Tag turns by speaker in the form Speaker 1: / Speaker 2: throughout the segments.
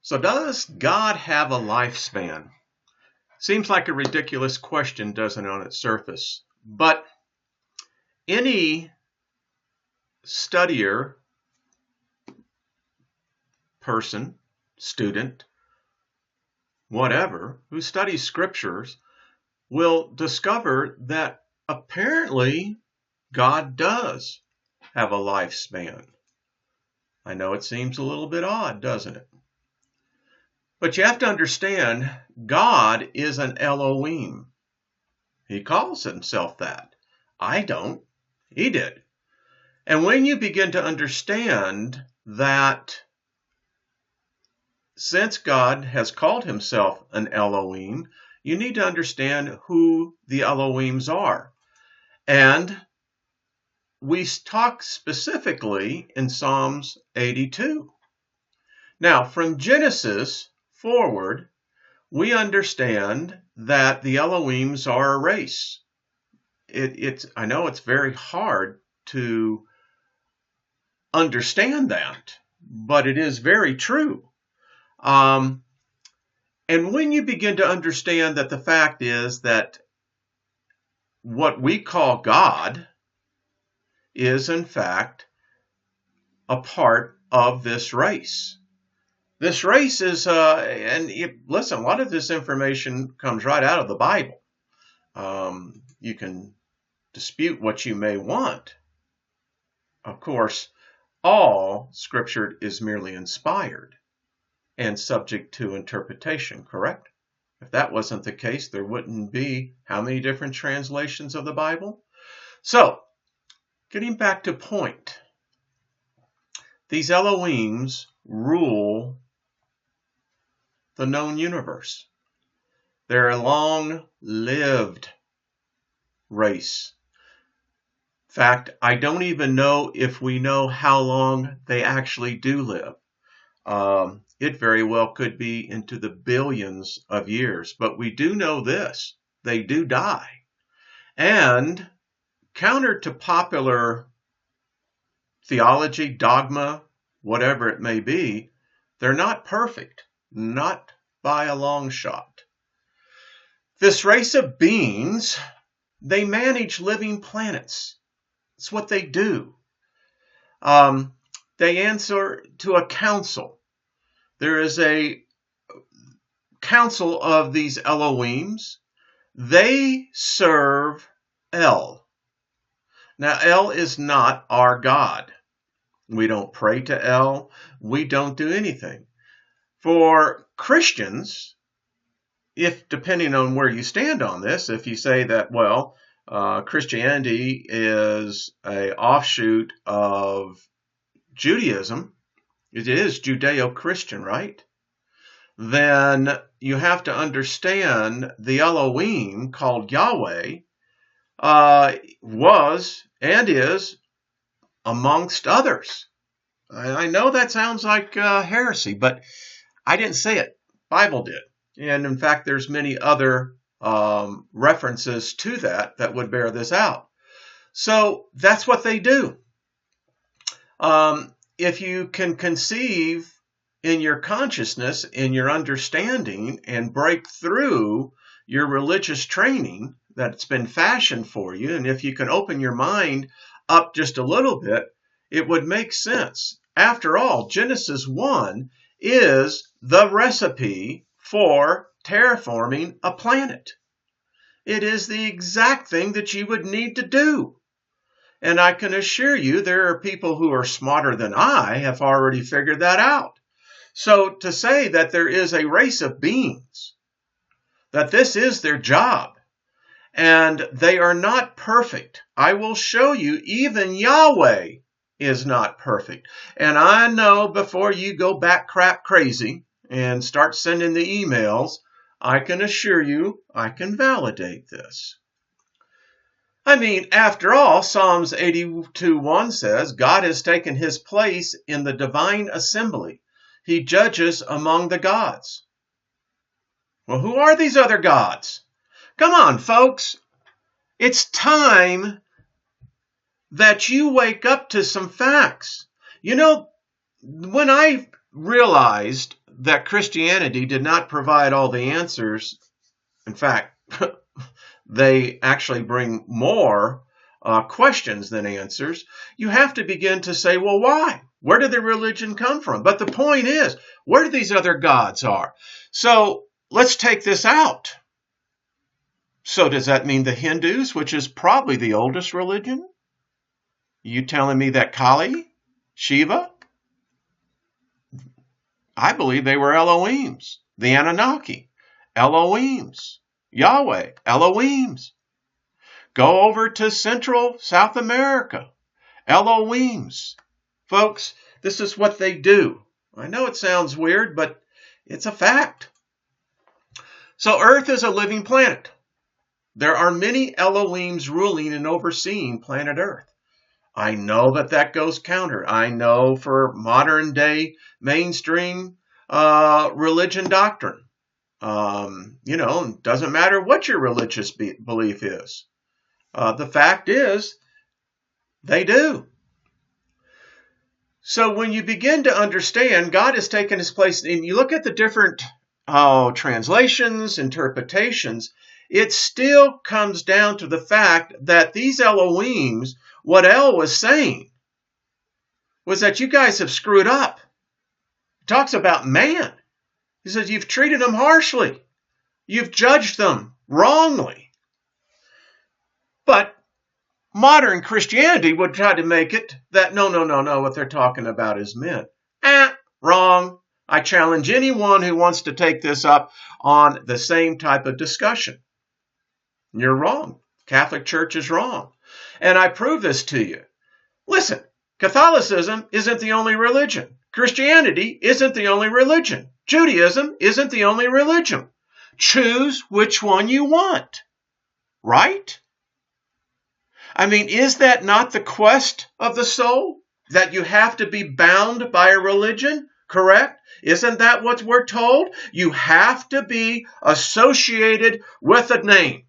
Speaker 1: So does God have a lifespan? Seems like a ridiculous question, doesn't it, on its surface? But any studier, person, student, whatever, who studies scriptures will discover that apparently God does have a lifespan. I know it seems a little bit odd, doesn't it? But you have to understand, God is an Elohim. He calls himself that. I don't. He did. And when you begin to understand that since God has called himself an Elohim, you need to understand who the Elohims are. And we talk specifically in Psalms 82. Now, from Genesis forward, we understand that the Elohims are a race. I know it's very hard to understand that, but it is very true. And when you begin to understand that the fact is that what we call God is in fact a part of this race. This race is, listen, a lot of this information comes right out of the Bible. You can dispute what you may want. Of course, all Scripture is merely inspired and subject to interpretation, correct? If that wasn't the case, there wouldn't be how many different translations of the Bible? So, getting back to point, these Elohims rule the known universe. They're a long-lived race. In fact, I don't even know if we know how long they actually do live. It very well could be into the billions of years, but we do know this: they do die. And counter to popular theology, dogma, whatever it may be, they're not perfect, not by a long shot. This race of beings, they manage living planets. It's what they do. They answer to a council. There is a council of these Elohims. They serve El. Now, El is not our God. We don't pray to El. We don't do anything. For Christians, if depending on where you stand on this, if you say that, well, Christianity is an offshoot of Judaism, it is Judeo-Christian, right? Then you have to understand the Elohim called Yahweh was and is amongst others. I know that sounds like heresy, but I didn't say it. Bible did. And in fact, there's many other references to that would bear this out. So that's what they do. If you can conceive in your consciousness, in your understanding, and break through your religious training that's been fashioned for you, and if you can open your mind up just a little bit, it would make sense. After all, Genesis 1 is the recipe for terraforming a planet. It is the exact thing that you would need to do. And I can assure you there are people who are smarter than I have already figured that out. So to say that there is a race of beings, that this is their job, and they are not perfect. I will show you even Yahweh is not perfect. And I know before you go back crap crazy and start sending the emails, I can assure you I can validate this. I mean, after all, Psalms 82:1 says, God has taken his place in the divine assembly. He judges among the gods. Well, who are these other gods? Come on, folks. It's time that you wake up to some facts. You know, when I realized that Christianity did not provide all the answers. In fact, they actually bring more questions than answers. You have to begin to say, well, why? Where did the religion come from? But the point is, where do these other gods are? So let's take this out. So does that mean the Hindus, which is probably the oldest religion? You telling me that Kali, Shiva? I believe they were Elohims, the Anunnaki, Elohims, Yahweh, Elohims. Go over to Central South America, Elohims. Folks, this is what they do. I know it sounds weird, but it's a fact. So Earth is a living planet. There are many Elohims ruling and overseeing planet Earth. I know that goes counter. I know for modern day mainstream religion doctrine. It doesn't matter what your religious belief is. The fact is, they do. So when you begin to understand, God has taken his place, and you look at the different translations, interpretations, it still comes down to the fact that these Elohims, what El was saying was that you guys have screwed up. He talks about man. He says you've treated them harshly. You've judged them wrongly. But modern Christianity would try to make it that no, what they're talking about is men. Wrong. I challenge anyone who wants to take this up on the same type of discussion. You're wrong. Catholic Church is wrong. And I prove this to you. Listen, Catholicism isn't the only religion. Christianity isn't the only religion. Judaism isn't the only religion. Choose which one you want. Right? I mean, is that not the quest of the soul? That you have to be bound by a religion? Correct? Isn't that what we're told? You have to be associated with a name.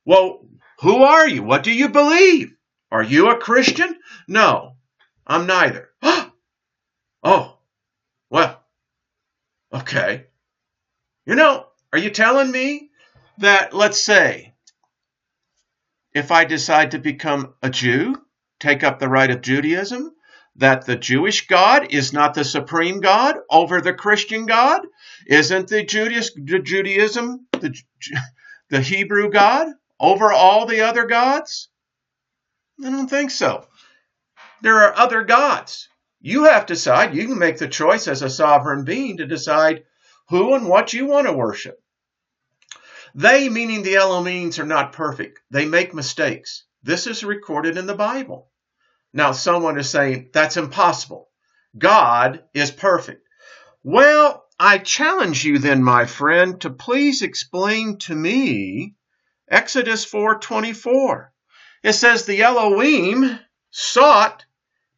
Speaker 1: Well, who are you? What do you believe? Are you a Christian? No, I'm neither. Oh, well, okay. Are you telling me that, let's say, if I decide to become a Jew, take up the rite of Judaism, that the Jewish God is not the supreme God over the Christian God? Isn't the Judaism the Hebrew God over all the other gods? I don't think so. There are other gods. You have to decide. You can make the choice as a sovereign being to decide who and what you want to worship. They, meaning the Elohims, are not perfect. They make mistakes. This is recorded in the Bible. Now, someone is saying, that's impossible. God is perfect. Well, I challenge you then, my friend, to please explain to me Exodus 4:24. It says the Elohim sought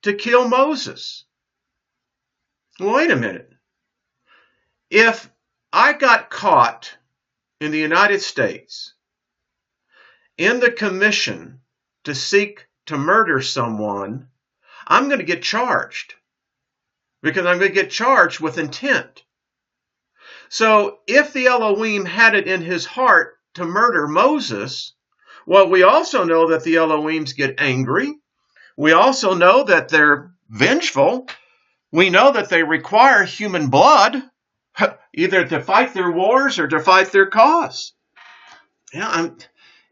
Speaker 1: to kill Moses. Wait a minute. If I got caught in the United States in the commission to seek to murder someone, I'm going to get charged because I'm going to get charged with intent. So if the Elohim had it in his heart to murder Moses, well, we also know that the Elohims get angry. We also know that they're vengeful. We know that they require human blood, either to fight their wars or to fight their cause.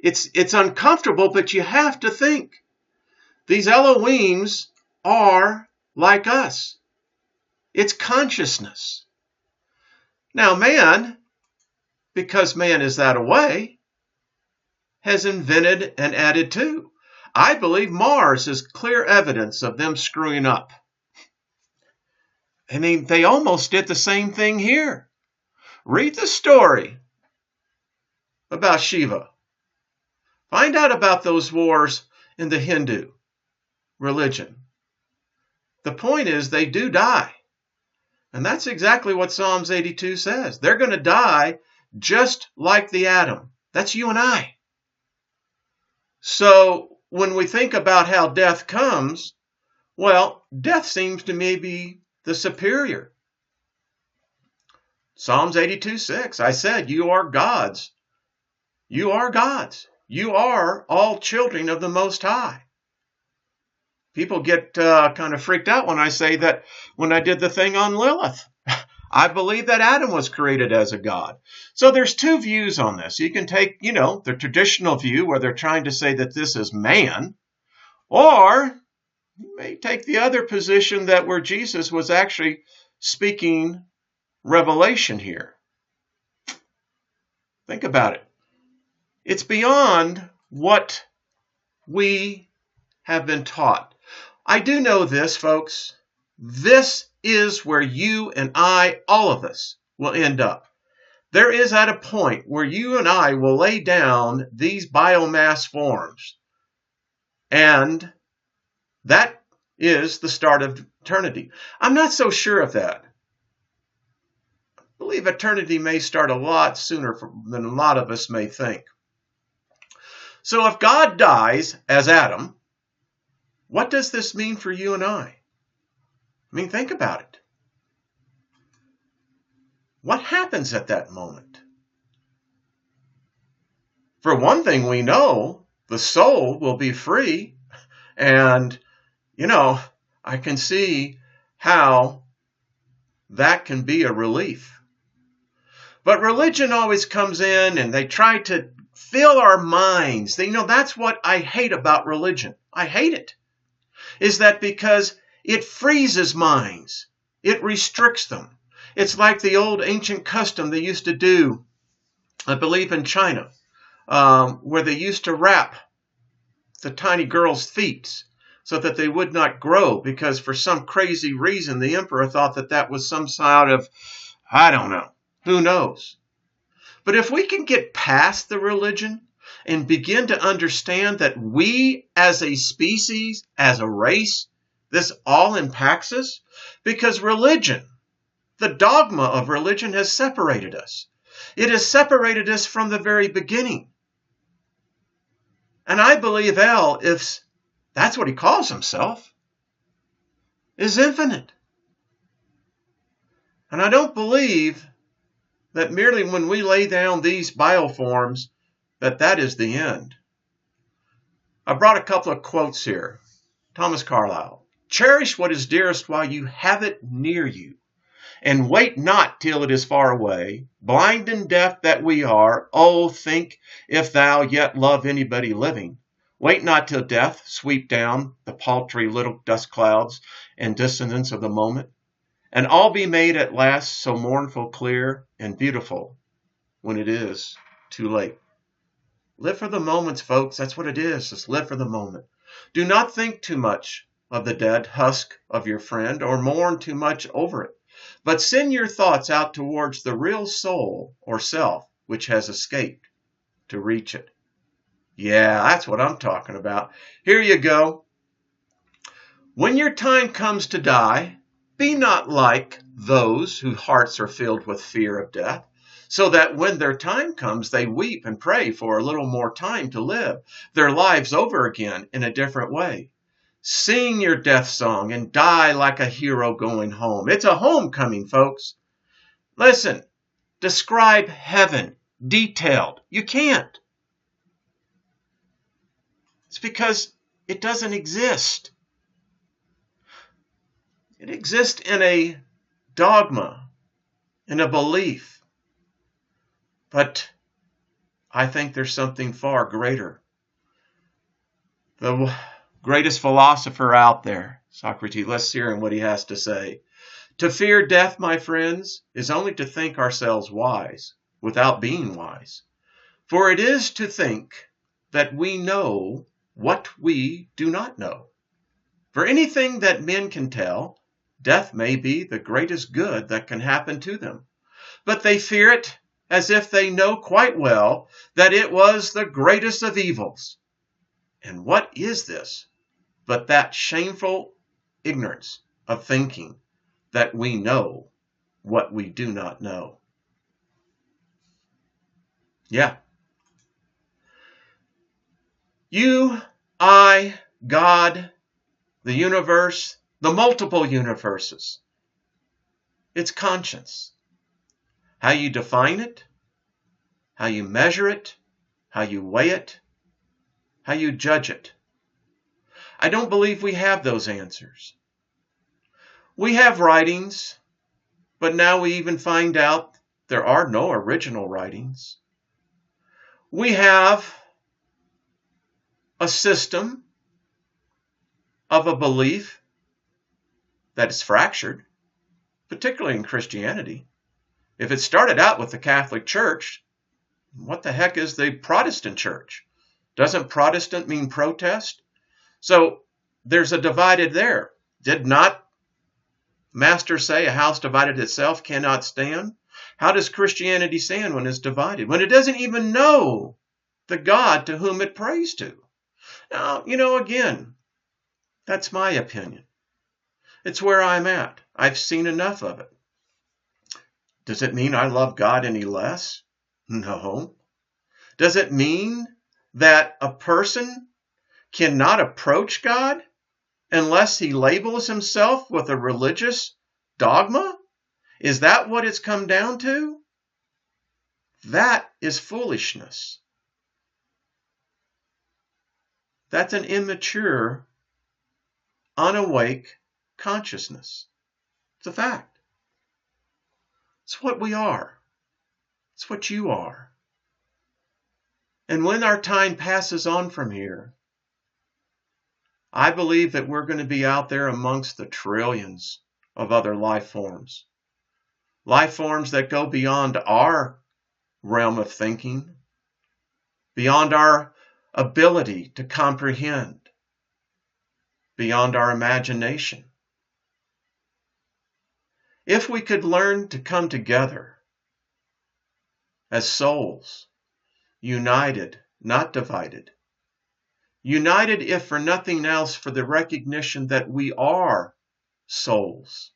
Speaker 1: It's uncomfortable, but you have to think. These Elohims are like us. It's consciousness. Now, man, because man is that way, has invented and added to. I believe Mars is clear evidence of them screwing up. I mean, they almost did the same thing here. Read the story about Shiva. Find out about those wars in the Hindu religion. The point is they do die. And that's exactly what Psalms 82 says. They're going to die just like the atom. That's you and I. So when we think about how death comes, well, death seems to me be the superior. Psalms 82:6. I said, you are gods. You are gods. You are all children of the Most High. People get kind of freaked out when I say that when I did the thing on Lilith. I believe that Adam was created as a god. So there's two views on this. You can take, the traditional view where they're trying to say that this is man, or you may take the other position that where Jesus was actually speaking revelation here. Think about it. It's beyond what we have been taught. I do know this, folks. This is where you and I, all of us, will end up. There is at a point where you and I will lay down these biomass forms. And that is the start of eternity. I'm not so sure of that. I believe eternity may start a lot sooner than a lot of us may think. So if God dies as Adam, what does this mean for you and I? I mean, think about it. What happens at that moment? For one thing, we know the soul will be free. And, I can see how that can be a relief. But religion always comes in and they try to fill our minds. That's what I hate about religion. I hate it. Is that because it freezes minds. It restricts them. It's like the old ancient custom they used to do, I believe in China, where they used to wrap the tiny girls' feet so that they would not grow, because for some crazy reason the emperor thought that that was some sort of, I don't know, who knows. But if we can get past the religion and begin to understand that we as a species, as a race, this all impacts us, because religion, the dogma of religion has separated us. It has separated us from the very beginning. And I believe El, if that's what he calls himself, is infinite. And I don't believe that merely when we lay down these bioforms, that is the end. I brought a couple of quotes here. Thomas Carlyle. Cherish what is dearest while you have it near you, and wait not till it is far away. Blind and deaf that we are, oh, think if thou yet love anybody living. Wait not till death sweep down the paltry little dust clouds and dissonance of the moment, and all be made at last so mournful, clear, and beautiful when it is too late. Live for the moments, folks. That's what it is. Just live for the moment. Do not think too much of the dead husk of your friend, or mourn too much over it, but send your thoughts out towards the real soul or self which has escaped to reach it. Yeah, that's what I'm talking about. Here you go. When your time comes to die, be not like those whose hearts are filled with fear of death, so that when their time comes, they weep and pray for a little more time to live their lives over again in a different way. Sing your death song and die like a hero going home. It's a homecoming, folks. Listen, describe heaven detailed. You can't. It's because it doesn't exist. It exists in a dogma, in a belief. But I think there's something far greater. The greatest philosopher out there, Socrates, let's hear what he has to say. To fear death, my friends, is only to think ourselves wise without being wise. For it is to think that we know what we do not know. For anything that men can tell, death may be the greatest good that can happen to them. But they fear it as if they know quite well that it was the greatest of evils. And what is this but that shameful ignorance of thinking that we know what we do not know? Yeah. You, I, God, the universe, the multiple universes. It's conscience. How you define it, how you measure it, how you weigh it, how you judge it. I don't believe we have those answers. We have writings, but now we even find out there are no original writings. We have a system of a belief that is fractured, particularly in Christianity. If it started out with the Catholic Church, what the heck is the Protestant Church? Doesn't Protestant mean protest? So there's a divided there. Did not Master say a house divided itself cannot stand? How does Christianity stand when it's divided? When it doesn't even know the God to whom it prays to? Now, again, that's my opinion. It's where I'm at. I've seen enough of it. Does it mean I love God any less? No. Does it mean that a person cannot approach God unless he labels himself with a religious dogma? Is that what it's come down to? That is foolishness. That's an immature, unawake consciousness. It's a fact. It's what we are. It's what you are. And when our time passes on from here, I believe that we're going to be out there amongst the trillions of other life forms that go beyond our realm of thinking, beyond our ability to comprehend, beyond our imagination. If we could learn to come together as souls, united, not divided, united if for nothing else for the recognition that we are souls,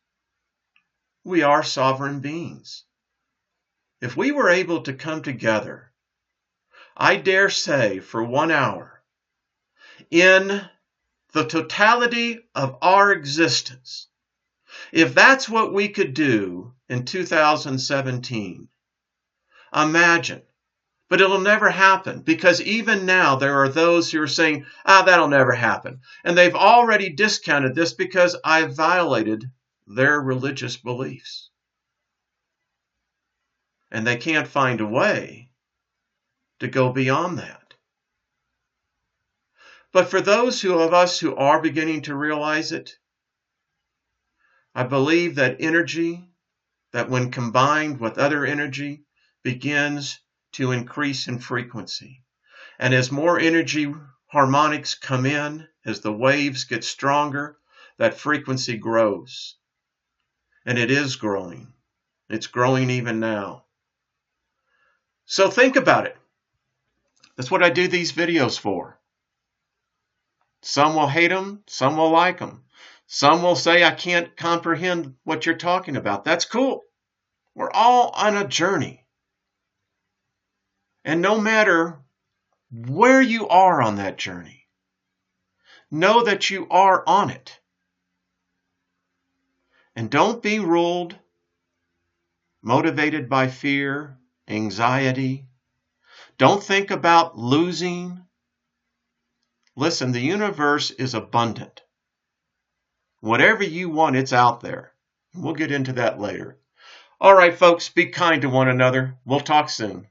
Speaker 1: we are sovereign beings. If we were able to come together, I dare say for 1 hour, in the totality of our existence, if that's what we could do in 2017, imagine. But it'll never happen, because even now there are those who are saying, that'll never happen. And they've already discounted this because I violated their religious beliefs. And they can't find a way to go beyond that. But for those of us who are beginning to realize it, I believe that energy, that when combined with other energy, begins to increase in frequency. And as more energy harmonics come in, as the waves get stronger, that frequency grows. And it is growing. It's growing even now. So think about it. That's what I do these videos for. Some will hate them, some will like them. Some will say, I can't comprehend what you're talking about. That's cool. We're all on a journey. And no matter where you are on that journey, know that you are on it. And don't be ruled, motivated by fear, anxiety. Don't think about losing. Listen, the universe is abundant. Whatever you want, it's out there. We'll get into that later. All right, folks, be kind to one another. We'll talk soon.